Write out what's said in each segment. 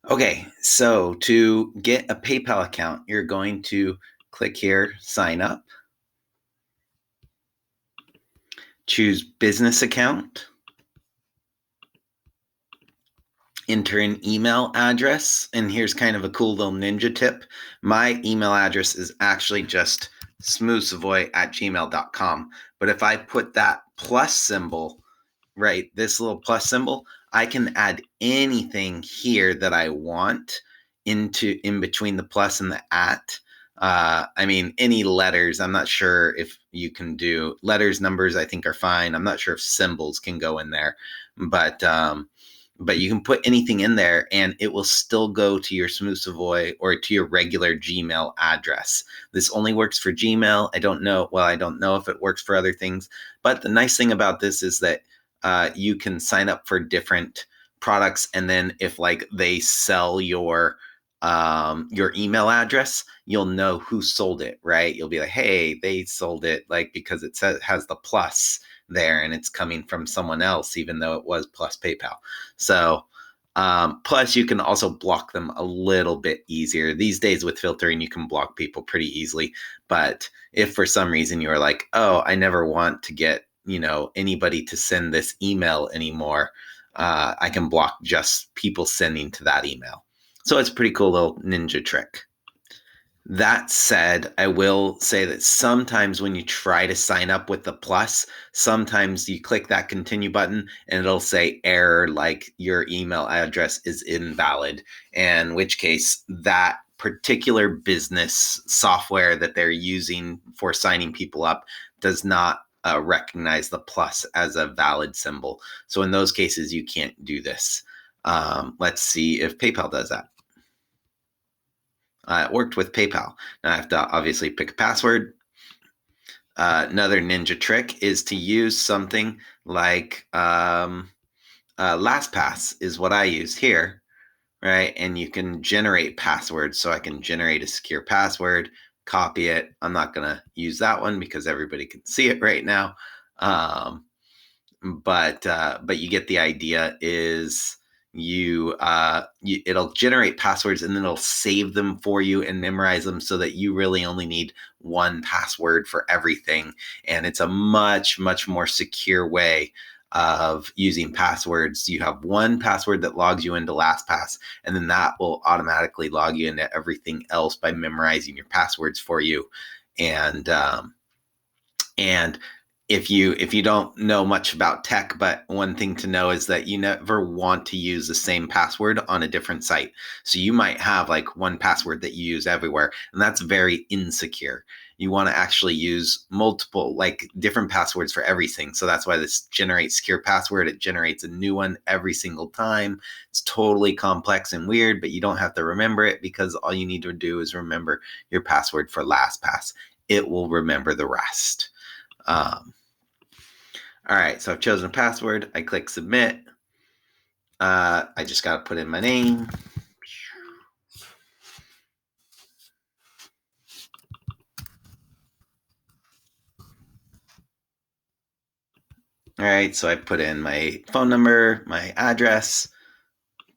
Okay, so to get a PayPal account, you're going to click here, sign up, choose business account, enter an email address, and here's kind of a cool little ninja tip. My email address is actually just smoothsavoy@gmail.com, but if I put that plus symbol, right, this little plus symbol, I can add anything here that I want into in between the plus and the at. I mean, any letters. I'm not sure if you can do letters, numbers. I think are fine. I'm not sure if symbols can go in there, but you can put anything in there, and it will still go to your Smooth Savoy or to your regular Gmail address. This only works for Gmail. I don't know. Well, I don't know if it works for other things, but the nice thing about this is that you can sign up for different products, and then if like they sell your email address, you'll know who sold it, right? You'll be like, hey, they sold it, like, because it says has the plus there and it's coming from someone else, even though it was plus PayPal. So plus you can also block them a little bit easier these days with filtering. You can block people pretty easily, but if for some reason you're like, oh, I never want to get anybody to send this email anymore, I can block just people sending to that email. So it's a pretty cool little ninja trick. That said, I will say that sometimes when you try to sign up with the plus, sometimes you click that continue button and it'll say error, like your email address is invalid, in which case that particular business software that they're using for signing people up does not recognize the plus as a valid symbol. So in those cases, you can't do this. Let's see if PayPal does that. It worked with PayPal. Now I have to obviously pick a password. Another ninja trick is to use something like LastPass is what I use here, right? And you can generate passwords. So I can generate a secure password, copy it. I'm not going to use that one because everybody can see it right now. But you get the idea. Is it'll generate passwords and then it'll save them for you and memorize them so that you really only need one password for everything. And it's a much more secure way of using passwords. You have one password that logs you into LastPass, and then that will automatically log you into everything else by memorizing your passwords for you. And if you don't know much about tech, but one thing to know is that you never want to use the same password on a different site. So you might have like one password that you use everywhere, and that's very insecure. You want to actually use multiple, like, different passwords for everything. So that's why this generates secure password. It generates a new one every single time. It's totally complex and weird, but you don't have to remember it because all you need to do is remember your password for LastPass. It will remember the rest. All right, so I've chosen a password. I click submit. I just got to put in my name. All right, so I put in my phone number, my address,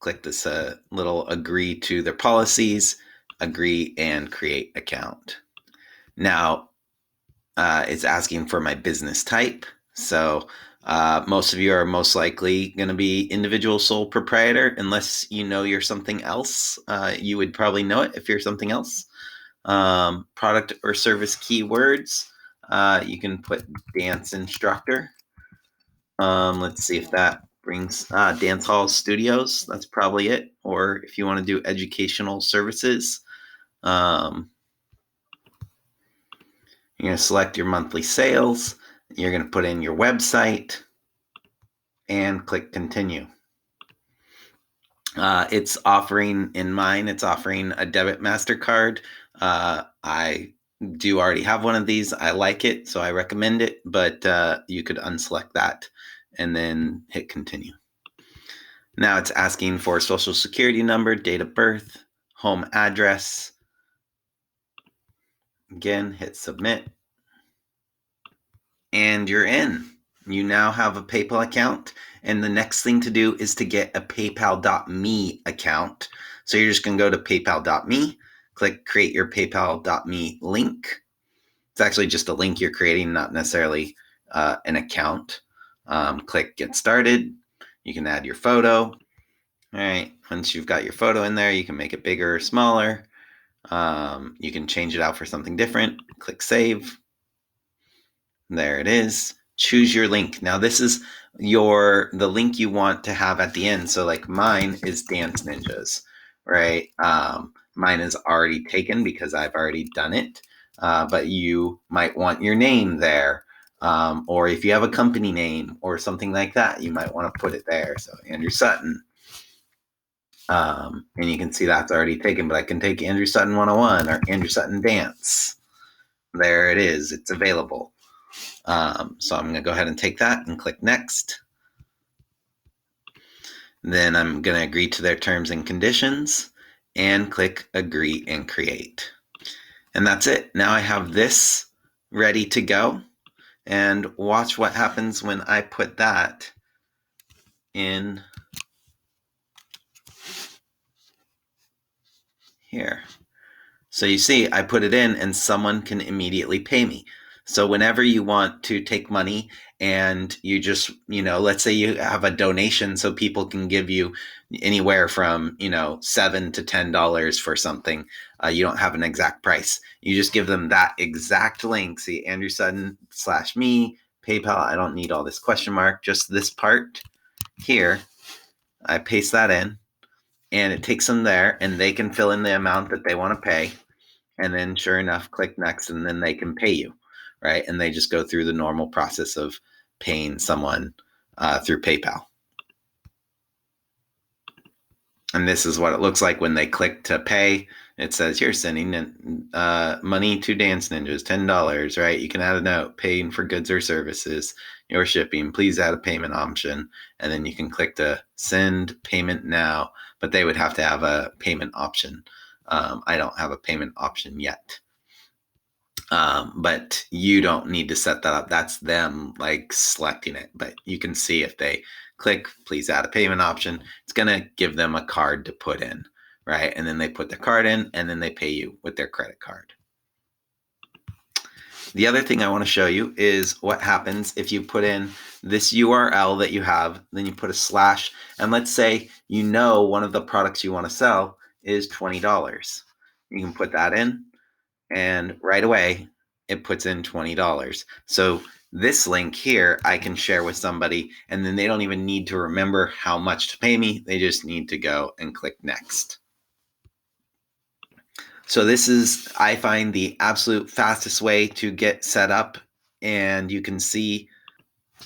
click this little agree to their policies, agree, and create account. Now, it's asking for my business type. So most of you are most likely going to be individual sole proprietor, unless you know you're something else. You would probably know it if you're something else. Product or service keywords. You can put dance instructor. Let's see if that brings dance hall studios. That's probably it. Or if you want to do educational services, you're going to select your monthly sales. You're going to put in your website and click continue. It's offering, in mine, it's offering a debit MasterCard. I do already have one of these. I like it, so I recommend it, but you could unselect that and then hit continue. Now it's asking for social security number, date of birth, home address. Again, hit submit. And you're in. you now have a PayPal account, and the next thing to do is to get a PayPal.me account. So you're just going to go to PayPal.me, click create your PayPal.me link. It's actually just a link you're creating, not necessarily an account. Click get started. You can add your photo. All right. Once you've got your photo in there, you can make it bigger or smaller. You can change it out for something different. Click save. There it is. Choose your link. Now this is the link you want to have at the end. So like mine is Dance Ninjas, right? Mine is already taken because I've already done it. But you might want your name there. Or if you have a company name or something like that, you might want to put it there. So Andrew Sutton. And you can see that's already taken, but I can take Andrew Sutton 101 or Andrew Sutton Dance. There it is. It's available. So I'm going to go ahead and take that and click next. Then I'm going to agree to their terms and conditions and click agree and create. And that's it. Now I have this ready to go, and watch what happens when I put that in here. So you see, I put it in and someone can immediately pay me. So whenever you want to take money and you just, let's say you have a donation so people can give you anywhere from, $7 to $10 for something. You don't have an exact price. You just give them that exact link. See, Andrew Sutton /me, PayPal. I don't need all this question mark, just this part here. I paste that in and it takes them there and they can fill in the amount that they want to pay. And then sure enough, click next and then they can pay you, right? And they just go through the normal process of paying someone through PayPal. And this is what it looks like when they click to pay. It says you're sending money to Dance Ninjas, $10, right? You can add a note, paying for goods or services, your shipping, please add a payment option. And then you can click to send payment now, but they would have to have a payment option. I don't have a payment option yet. But you don't need to set that up. That's them like selecting it. But you can see if they click, please add a payment option, it's going to give them a card to put in, right? And then they put their card in and then they pay you with their credit card. The other thing I want to show you is what happens if you put in this URL that you have, then you put a / and let's say one of the products you want to sell is $20. You can put that in and right away it puts in $20. So this link here I can share with somebody and then they don't even need to remember how much to pay me. They just need to go and click next. So this is, I find, the absolute fastest way to get set up. And you can see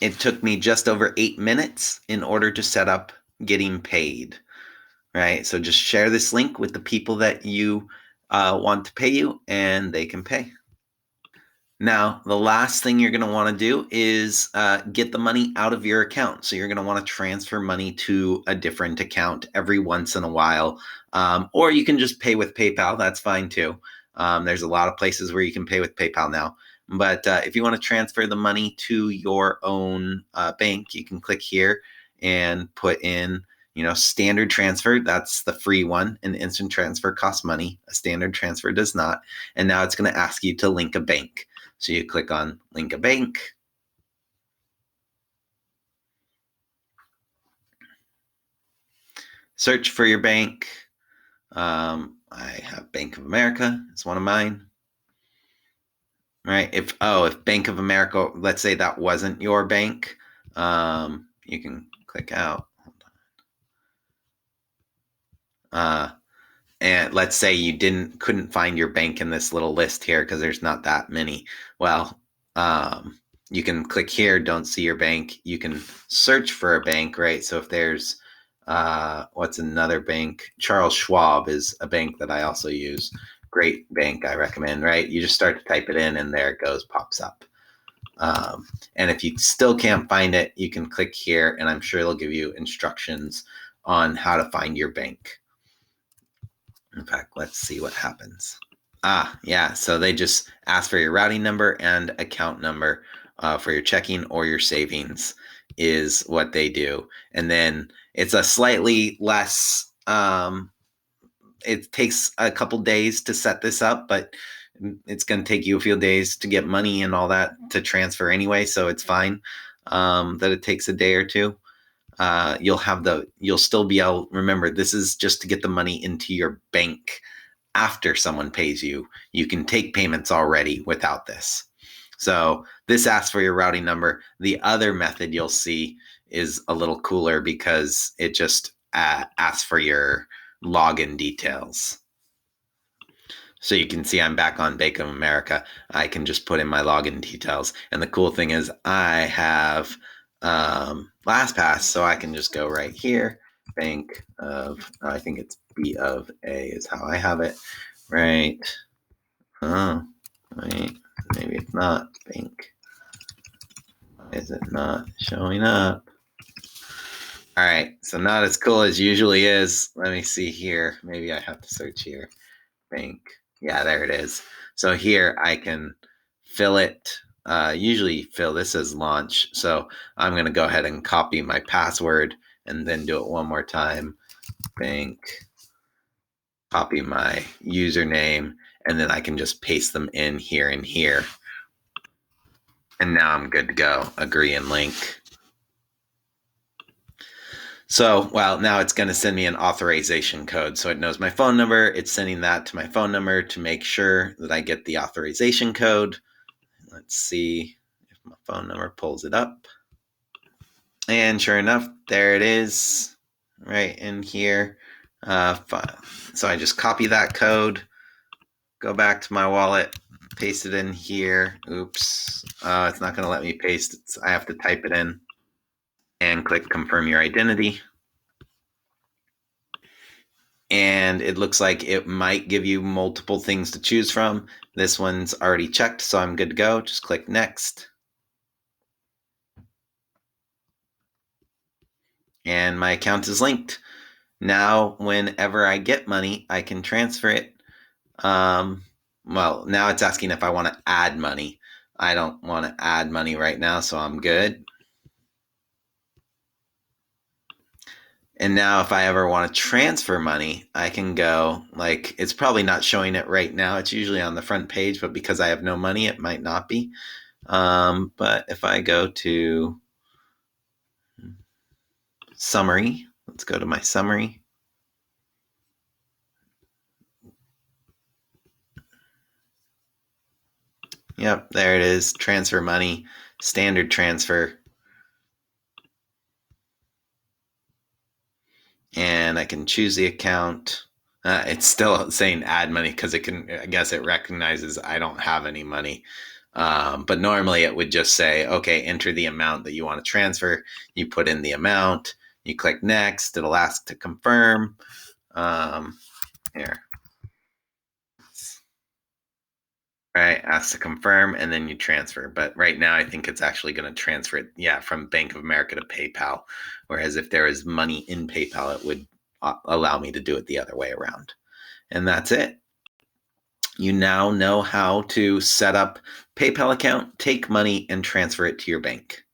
it took me just over 8 minutes in order to set up getting paid, right? So just share this link with the people that you want to pay you and they can pay. Now, the last thing you're going to want to do is get the money out of your account. So you're going to want to transfer money to a different account every once in a while. Or you can just pay with PayPal. That's fine too. There's a lot of places where you can pay with PayPal now. But if you want to transfer the money to your own bank, you can click here and put in standard transfer. That's the free one. An instant transfer costs money. A standard transfer does not. And now it's going to ask you to link a bank. So you click on link a bank. Search for your bank. I have Bank of America. It's one of mine. Right. If Bank of America, let's say that wasn't your bank, you can click out. And let's say you couldn't find your bank in this little list here because there's not that many. Well, you can click here, don't see your bank. You can search for a bank, right? So if there's, what's another bank? Charles Schwab is a bank that I also use. Great bank, I recommend, right? You just start to type it in and there it goes, pops up. And if you still can't find it, you can click here and I'm sure it'll give you instructions on how to find your bank. In fact, let's see what happens. Yeah, so they just ask for your routing number and account number. for your checking or your savings is what they do. And then it's a slightly less, it takes a couple days to set this up, but it's going to take you a few days to get money and all that to transfer anyway. So it's fine that it takes a day or two. You'll still be able, remember, this is just to get the money into your bank after someone pays you. You can take payments already without this. So this asks for your routing number. The other method you'll see is a little cooler because it just asks for your login details. So you can see I'm back on Bank of America. I can just put in my login details. And the cool thing is I have LastPass, so I can just go right here. Bank of, I think it's B of A is how I have it. Right. Oh, wait, maybe it's not bank. Why is it not showing up? All right, so not as cool as usually is. Let me see here. Maybe I have to search here. Bank. Yeah, there it is. So here I can fill it. Usually fill this as launch. So I'm going to go ahead and copy my password and then do it one more time. Bank. Copy my username, and then I can just paste them in here and here. And now I'm good to go. Agree and link. So, well, now it's going to send me an authorization code. So it knows my phone number. It's sending that to my phone number to make sure that I get the authorization code. Let's see if my phone number pulls it up. And sure enough, there it is right in here. So I just copy that code, go back to my wallet, paste it in here. Oops. It's not going to let me paste it. I have to type it in and click confirm your identity. And it looks like it might give you multiple things to choose from. This one's already checked, so I'm good to go. Just click next. And my account is linked. Now, whenever I get money, I can transfer it. Well, now it's asking if I want to add money. I don't want to add money right now, so I'm good. And now if I ever want to transfer money, I can go, like, it's probably not showing it right now. It's usually on the front page, but because I have no money, it might not be. But if I go to summary, let's go to my summary. Yep, there it is. Transfer money, standard transfer. And I can choose the account. It's still saying add money because I guess it recognizes I don't have any money. But normally it would just say, okay, enter the amount that you want to transfer. You put in the amount, you click next, it'll ask to confirm. Here. Right, asks to confirm, and then you transfer. But right now, I think it's actually going to transfer it, from Bank of America to PayPal. Whereas if there is money in PayPal, it would allow me to do it the other way around. And that's it. You now know how to set up PayPal account, take money, and transfer it to your bank.